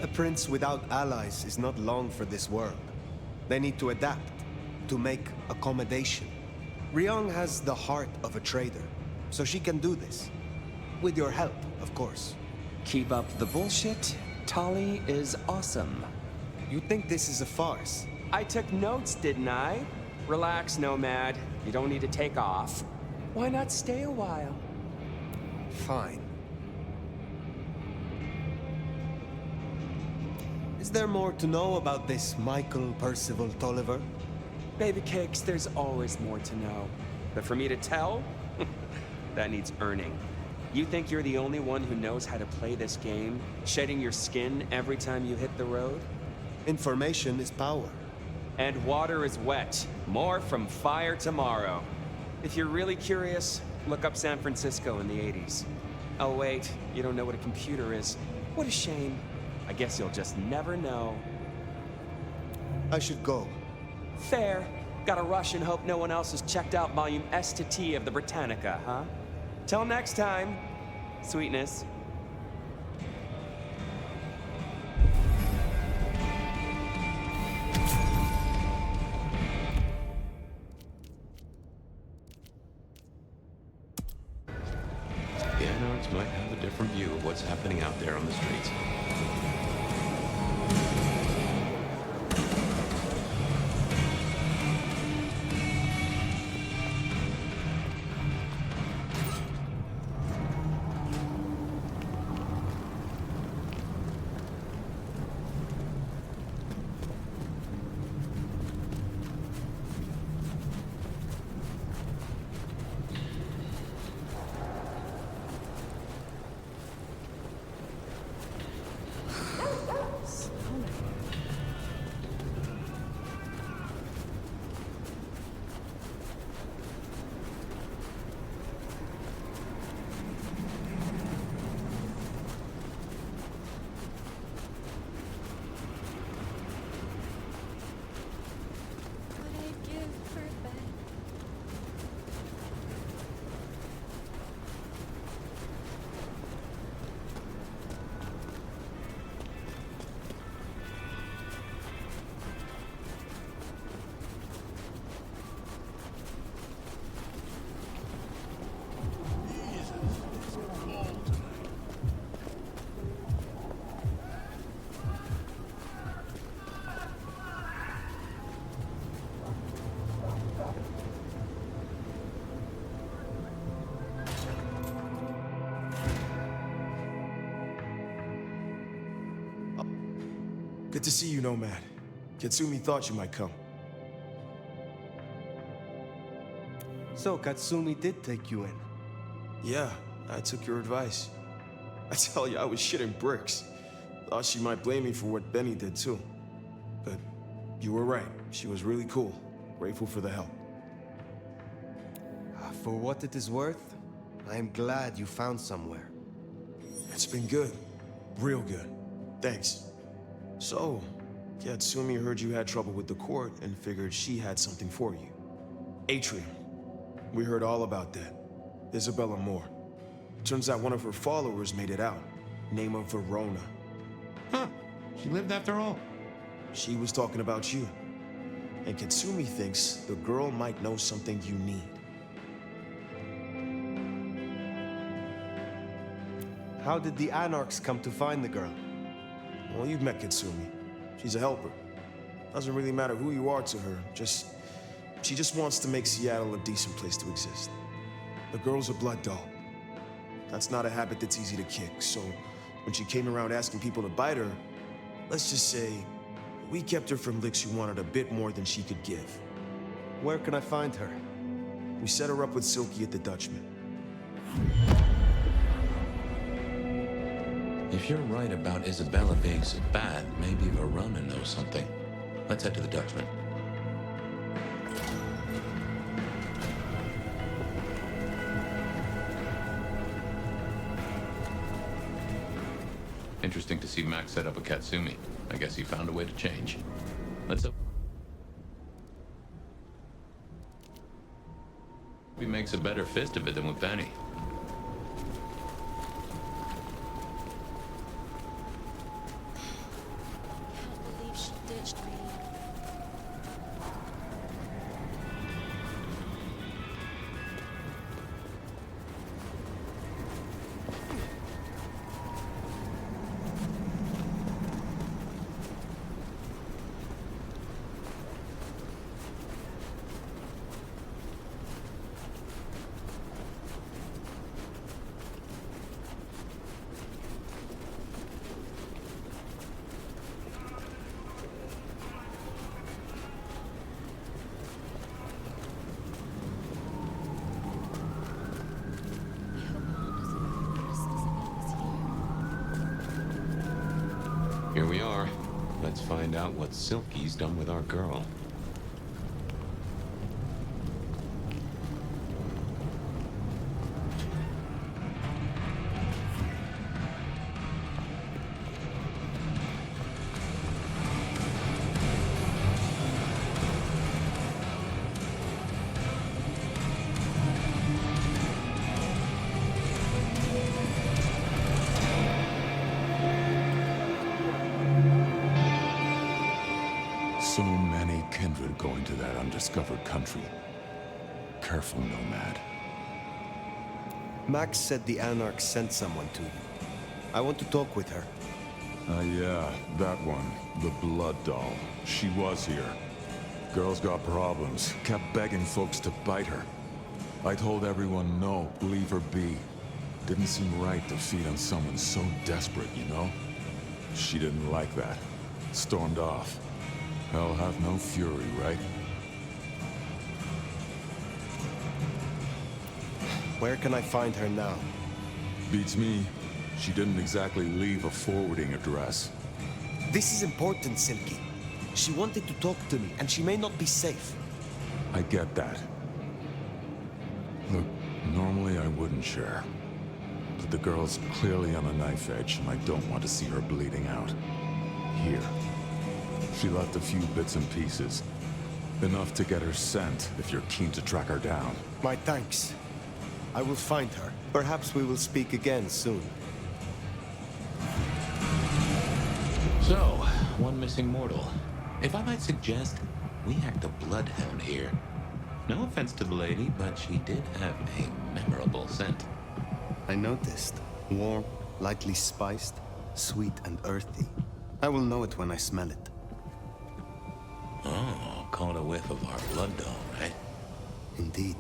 A prince without allies is not long for this world. They need to adapt, to make accommodation. Rion has the heart of a trader, so she can do this. With your help, of course. Keep up the bullshit. Tolly is awesome. You think this is a farce? I took notes, didn't I? Relax, Nomad. You don't need to take off. Why not stay a while? Fine. Is there more to know about this Michael Percival Tolliver? Baby cakes, there's always more to know. But for me to tell, that needs earning. You think you're the only one who knows how to play this game, shedding your skin every time you hit the road? Information is power. And water is wet. More from Fire tomorrow. If you're really curious, look up San Francisco in the 80s. Oh wait, you don't know what a computer is. What a shame. I guess you'll just never know. I should go. Fair. Gotta rush and hope no one else has checked out volume S to T of the Britannica, huh? Till next time, sweetness. The anarchists might have a different view of what's happening out there on the streets. Good to see you, Nomad. Katsumi thought you might come. So, Katsumi did take you in. Yeah, I took your advice. I tell you, I was shitting bricks. Thought she might blame me for what Benny did, too. But you were right. She was really cool. Grateful for the help. For what it is worth, I am glad you found somewhere. It's been good. Real good. Thanks. So, Katsumi heard you had trouble with the court and figured she had something for you. Atrium. We heard all about that. Isabella Moore. Turns out one of her followers made it out. Name of Verona. Huh. She lived after all. She was talking about you. And Katsumi thinks the girl might know something you need. How did the Anarchs come to find the girl? Well, you've met Katsumi. She's a helper. Doesn't really matter who you are to her, she just wants to make Seattle a decent place to exist. The girl's a blood doll. That's not a habit that's easy to kick, so when she came around asking people to bite her, let's just say, we kept her from licks who wanted a bit more than she could give. Where can I find her? We set her up with Silky at the Dutchman. If you're right about Isabella being so bad, maybe Verona knows something. Let's head to the Dutchman. Interesting to see Max set up a Katsumi. I guess he found a way to change. Let's hope he makes a better fist of it than with Benny. Can't believe she ditched me. Here we are. Let's find out what Silky's done with our girl. So many kindred going to that undiscovered country. Careful, Nomad. Max said the Anarchs sent someone to you. I want to talk with her. Yeah, that one. The blood doll. She was here. Girl's got problems. Kept begging folks to bite her. I told everyone no, leave her be. Didn't seem right to feed on someone so desperate, you know? She didn't like that. Stormed off. Hell have no fury, right? Where can I find her now? Beats me. She didn't exactly leave a forwarding address. This is important, Silky. She wanted to talk to me, and she may not be safe. I get that. Look, normally I wouldn't share. But the girl's clearly on a knife edge, and I don't want to see her bleeding out. Here. She left a few bits and pieces. Enough to get her sent, if you're keen to track her down. My thanks. I will find her. Perhaps we will speak again soon. So, one missing mortal. If I might suggest, we act a bloodhound here. No offense to the lady, but she did have a memorable scent. I noticed. Warm, lightly spiced, sweet and earthy. I will know it when I smell it. Oh, caught a whiff of our blood doll, right? Indeed.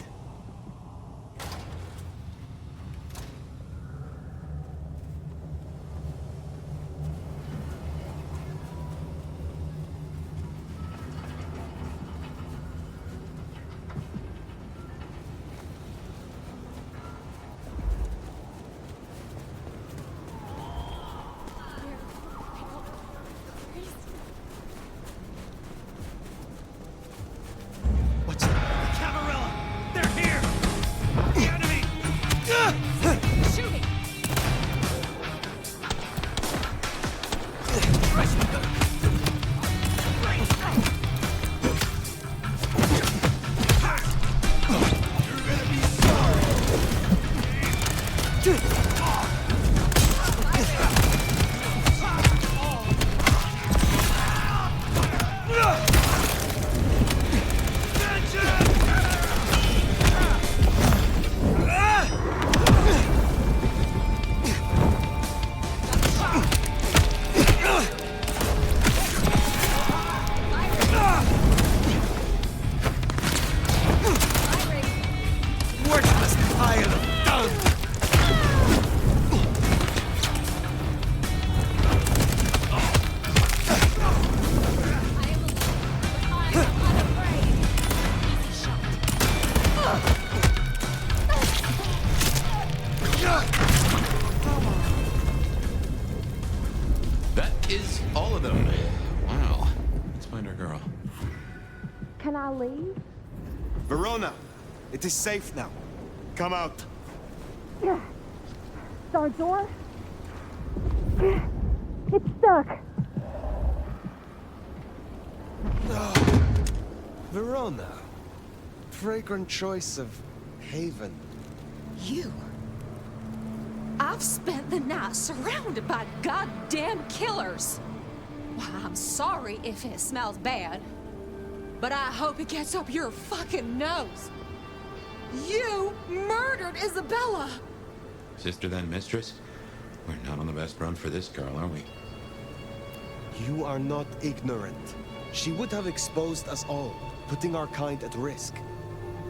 Can I leave? Verona, it is safe now. Come out. Yeah. Our door? It's stuck. Verona. Fragrant choice of haven. You? I've spent the night surrounded by goddamn killers. Why, I'm sorry if it smells bad, but I hope it gets up your fucking nose. You murdered Isabella! Sister then mistress? We're not on the best run for this girl, are we? You are not ignorant. She would have exposed us all, putting our kind at risk.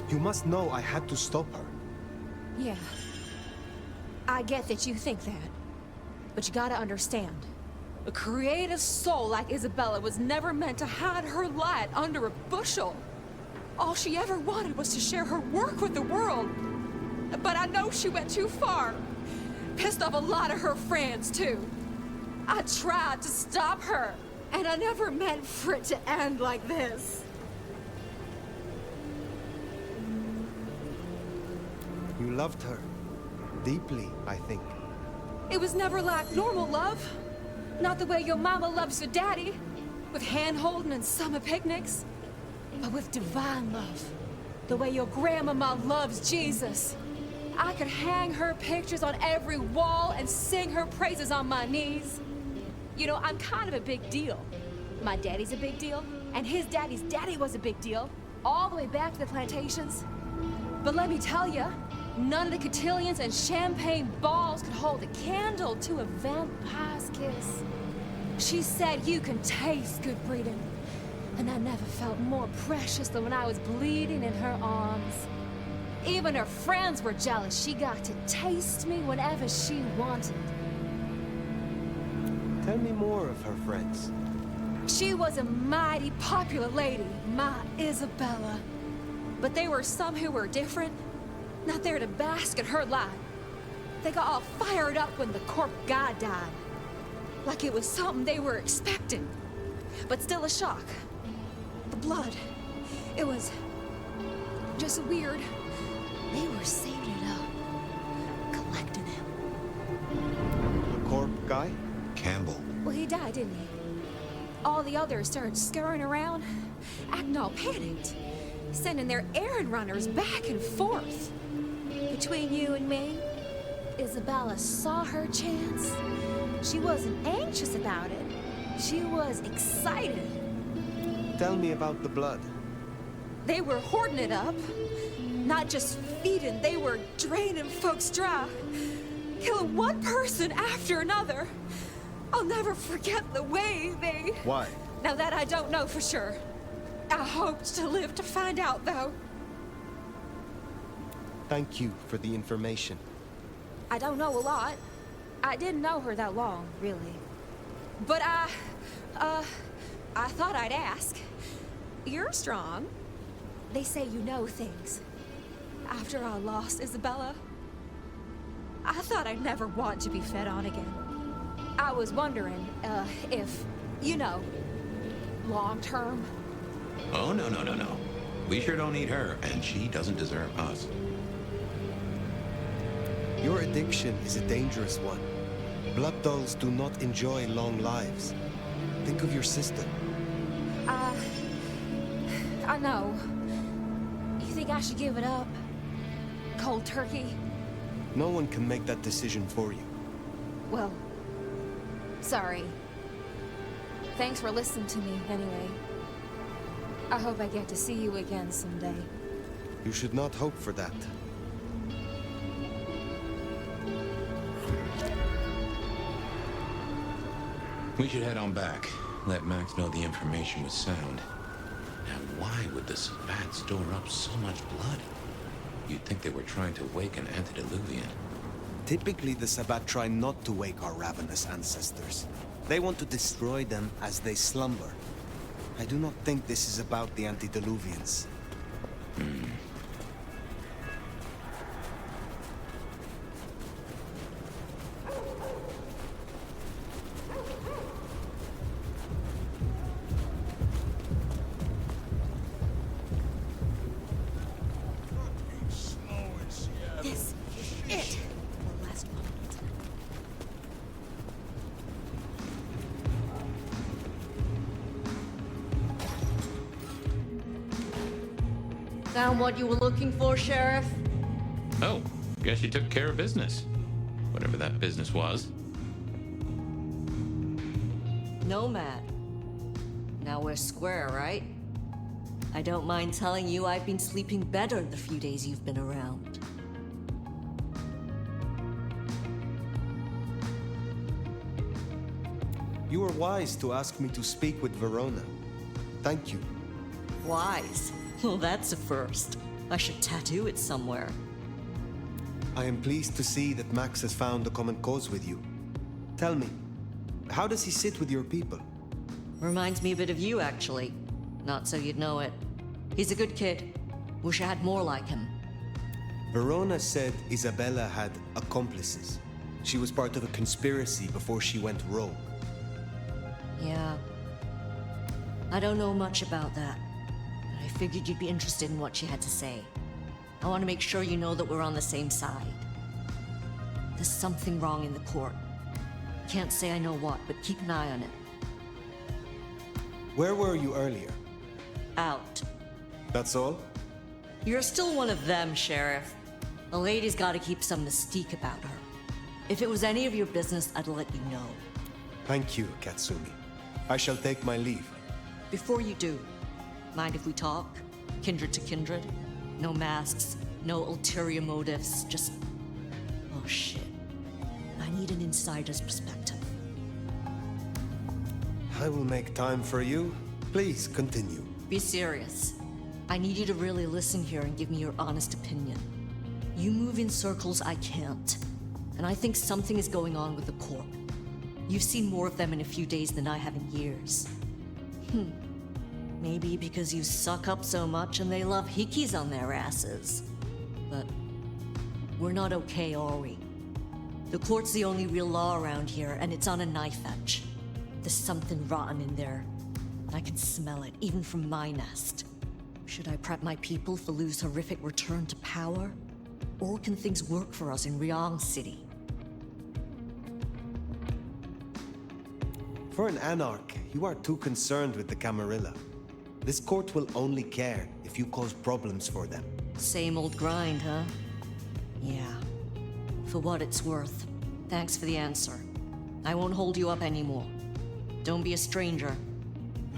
You must know I had to stop her. Yeah. I get that you think that. But you gotta understand. A creative soul like Isabella was never meant to hide her light under a bushel. All she ever wanted was to share her work with the world. But I know she went too far. Pissed off a lot of her friends, too. I tried to stop her, and I never meant for it to end like this. You loved her. Deeply, I think. It was never like normal love. Not the way your mama loves your daddy, with hand-holding and summer picnics. But with divine love. The way your grandmama loves Jesus. I could hang her pictures on every wall and sing her praises on my knees. You know, I'm kind of a big deal. My daddy's a big deal, and his daddy's daddy was a big deal, all the way back to the plantations. But let me tell you, none of the cotillions and champagne balls could hold a candle to a vampire's kiss. She said you can taste good breeding, and I never felt more precious than when I was bleeding in her arms. Even her friends were jealous. She got to taste me whenever she wanted. Tell me more of her friends. She was a mighty popular lady, my Isabella. But there were some who were different, not there to bask in her light. They got all fired up when the corp guy died. Like it was something they were expecting. But still a shock. The blood. It was just weird. They were saving it up. Collecting it. The corp guy? Campbell. Well, he died, didn't he? All the others started scurrying around, acting all panicked, sending their errand runners back and forth. Between you and me, Isabella saw her chance. She wasn't anxious about it. She was excited. Tell me about the blood. They were hoarding it up. Not just feeding, they were draining folks dry. Killing one person after another. I'll never forget the way they... Why? Now that I don't know for sure. I hoped to live to find out, though. Thank you for the information. I don't know a lot. I didn't know her that long, really. But I thought I'd ask. You're strong. They say you know things. After I lost Isabella, I thought I'd never want to be fed on again. I was wondering, if, you know, long term. Oh, no. We sure don't need her, and she doesn't deserve us. Your addiction is a dangerous one. Blood dolls do not enjoy long lives. Think of your sister. I know. You think I should give it up? Cold turkey? No one can make that decision for you. Well, sorry. Thanks for listening to me, anyway. I hope I get to see you again someday. You should not hope for that. We should head on back. Let Max know the information was sound. Now, why would the Sabbat store up so much blood? You'd think they were trying to wake an antediluvian. Typically, the Sabbat try not to wake our ravenous ancestors. They want to destroy them as they slumber. I do not think this is about the antediluvians. Found what you were looking for, Sheriff? Oh, guess you took care of business. Whatever that business was. Nomad. Now we're square, right? I don't mind telling you I've been sleeping better the few days you've been around. You were wise to ask me to speak with Verona. Thank you. Wise? Well, that's a first. I should tattoo it somewhere. I am pleased to see that Max has found a common cause with you. Tell me, how does he sit with your people? Reminds me a bit of you, actually. Not so you'd know it. He's a good kid. Wish I had more like him. Verona said Isabella had accomplices. She was part of a conspiracy before she went rogue. Yeah. I don't know much about that, but I figured you'd be interested in what she had to say. I want to make sure you know that we're on the same side. There's something wrong in the court. Can't say I know what, but keep an eye on it. Where were you earlier? Out. That's all? You're still one of them, Sheriff. A lady's got to keep some mystique about her. If it was any of your business, I'd let you know. Thank you, Katsumi. I shall take my leave. Before you do, mind if we talk? Kindred to kindred? No masks, no ulterior motives, just... Oh shit. I need an insider's perspective. I will make time for you. Please, continue. Be serious. I need you to really listen here and give me your honest opinion. You move in circles I can't, and I think something is going on with the Corp. You've seen more of them in a few days than I have in years. Maybe because you suck up so much and they love hickeys on their asses. But we're not okay, are we? The court's the only real law around here, and it's on a knife edge. There's something rotten in there. I can smell it, even from my nest. Should I prep my people for Lu's horrific return to power? Or can things work for us in Ryong City? For an anarch, you are too concerned with the Camarilla. This court will only care if you cause problems for them. Same old grind, huh? Yeah. For what it's worth. Thanks for the answer. I won't hold you up anymore. Don't be a stranger.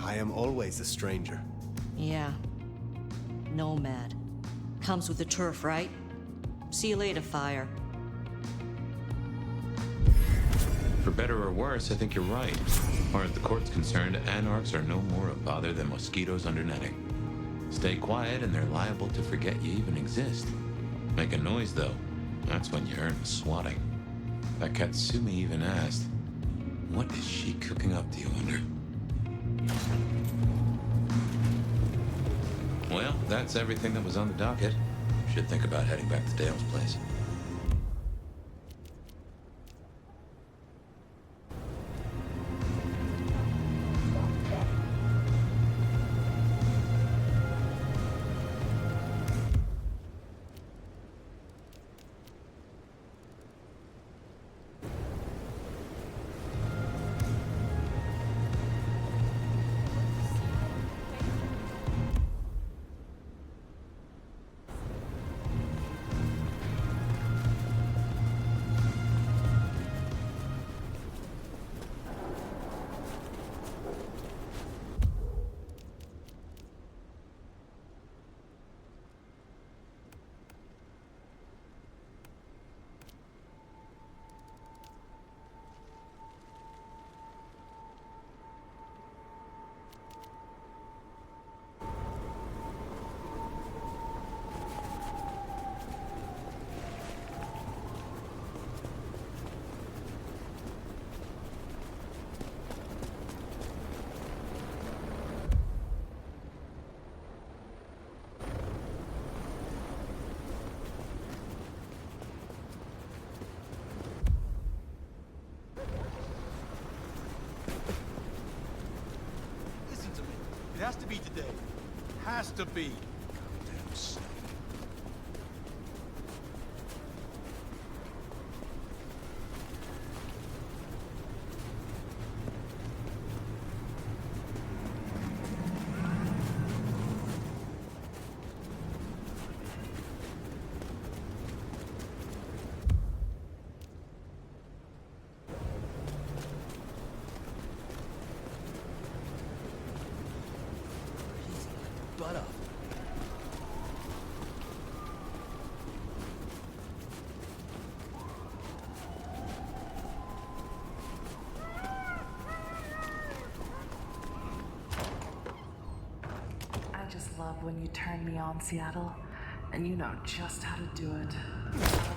I am always a stranger. Yeah. Nomad. Comes with the turf, right? See you later, Fire. For better or worse, I think you're right. As far as the court's concerned, anarchs are no more a bother than mosquitoes under netting. Stay quiet and they're liable to forget you even exist. Make a noise, though. That's when you earn swatting. That Katsumi even asked, what is she cooking up, do you wonder? Well, that's everything that was on the docket. Should think about heading back to Dale's place. It has to be today. Has to be. Goddamn son. when you turn me on, Seattle, and you know just how to do it.